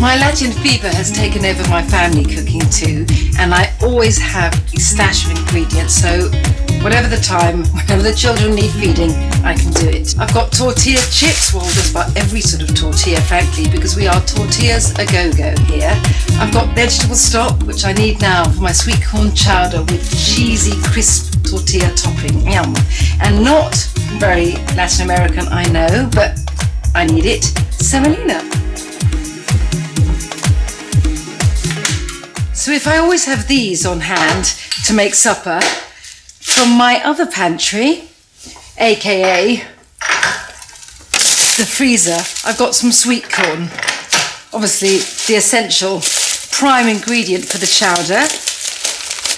My Latin fever has taken over my family cooking too, and I always have a stash of ingredients, so whatever the time, whenever the children need feeding, I can do it. I've got tortilla chips, well, just about every sort of tortilla, frankly, because we are tortillas a go-go here. I've got vegetable stock, which I need now for my sweet corn chowder with cheesy, crisp tortilla topping. Yum. And not very Latin American, I know, but I need it. Semolina. So if I always have these on hand to make supper, from my other pantry, aka the freezer, I've got some sweet corn. Obviously the essential prime ingredient for the chowder.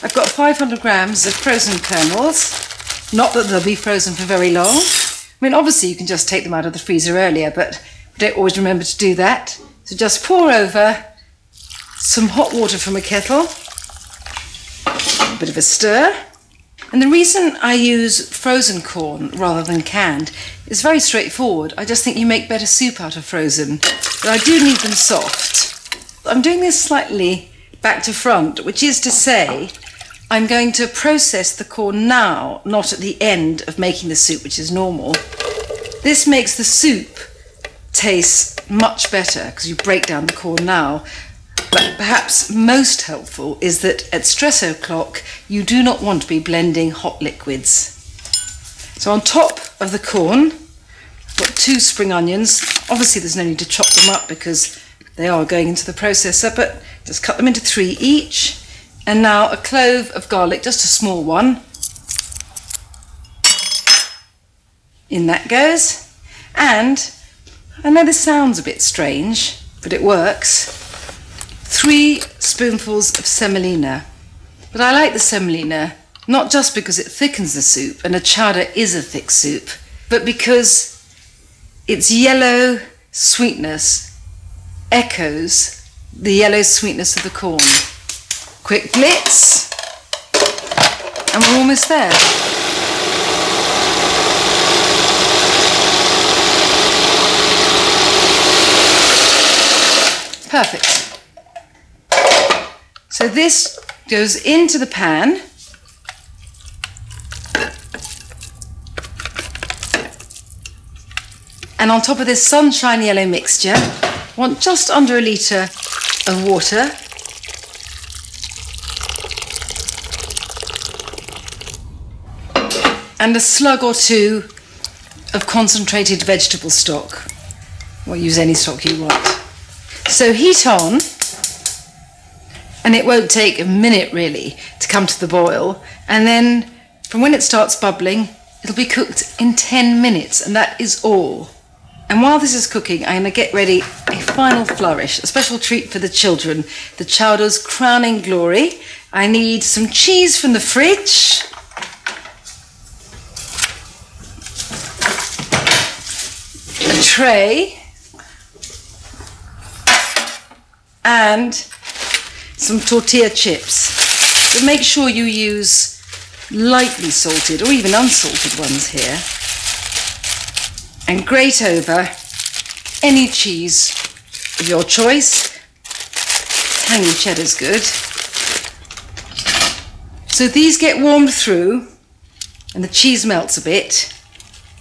I've got 500 grams of frozen kernels. Not that they'll be frozen for very long. I mean, obviously you can just take them out of the freezer earlier, but we don't always remember to do that. So just pour over some hot water from a kettle, a bit of a stir. And the reason I use frozen corn rather than canned is very straightforward. I just think you make better soup out of frozen, but I do need them soft. I'm doing this slightly back to front, which is to say, I'm going to process the corn now, not at the end of making the soup, which is normal. This makes the soup taste much better because you break down the corn now. But perhaps most helpful is that at stress o'clock, you do not want to be blending hot liquids. So on top of the corn, I've got 2 spring onions. Obviously there's no need to chop them up because they are going into the processor, but just cut them into 3 each. And now a clove of garlic, just a small one. In that goes. And I know this sounds a bit strange, but it works. 3 spoonfuls of semolina. But I like the semolina not just because it thickens the soup, and a chowder is a thick soup, but because its yellow sweetness echoes the yellow sweetness of the corn. Quick blitz, and we're almost there. Perfect. So this goes into the pan. And on top of this sunshine yellow mixture, I want just under 1 litre of water. And a slug or 2 of concentrated vegetable stock. Or use any stock you want. So heat on. And it won't take a minute really to come to the boil. And then from when it starts bubbling, it'll be cooked in 10 minutes, and that is all. And while this is cooking, I'm going to get ready a final flourish, a special treat for the children, the chowder's crowning glory. I need some cheese from the fridge. A tray. And some tortilla chips, but make sure you use lightly salted or even unsalted ones here, and grate over any cheese of your choice. Tangy cheddar's good. So these get warmed through and the cheese melts a bit,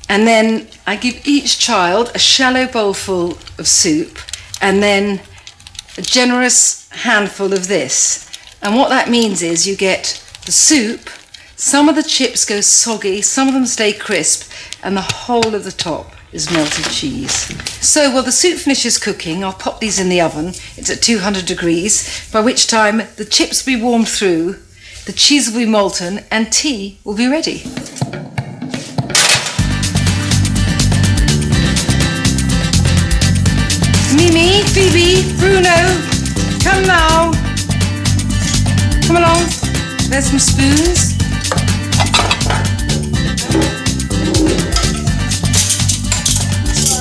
and then I give each child a shallow bowlful of soup and then a generous handful of this. And what that means is you get the soup, some of the chips go soggy, some of them stay crisp, and the whole of the top is melted cheese. So while the soup finishes cooking, I'll pop these in the oven. It's at 200 degrees, by which time the chips will be warmed through, the cheese will be molten, and tea will be ready. Mimi, Phoebe, Bruno, come now. Come along. There's some spoons.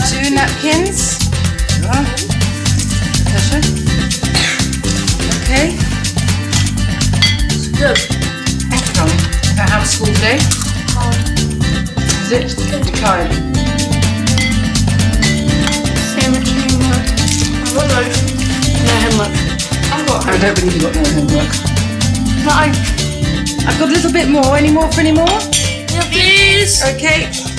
2 napkins. Pleasure. Okay. Good. How's school today? Is it? Kind. Sandwich anymore. don't believe you got no homework. But I've got a little bit more. Any more for any more? yeah, please. Okay.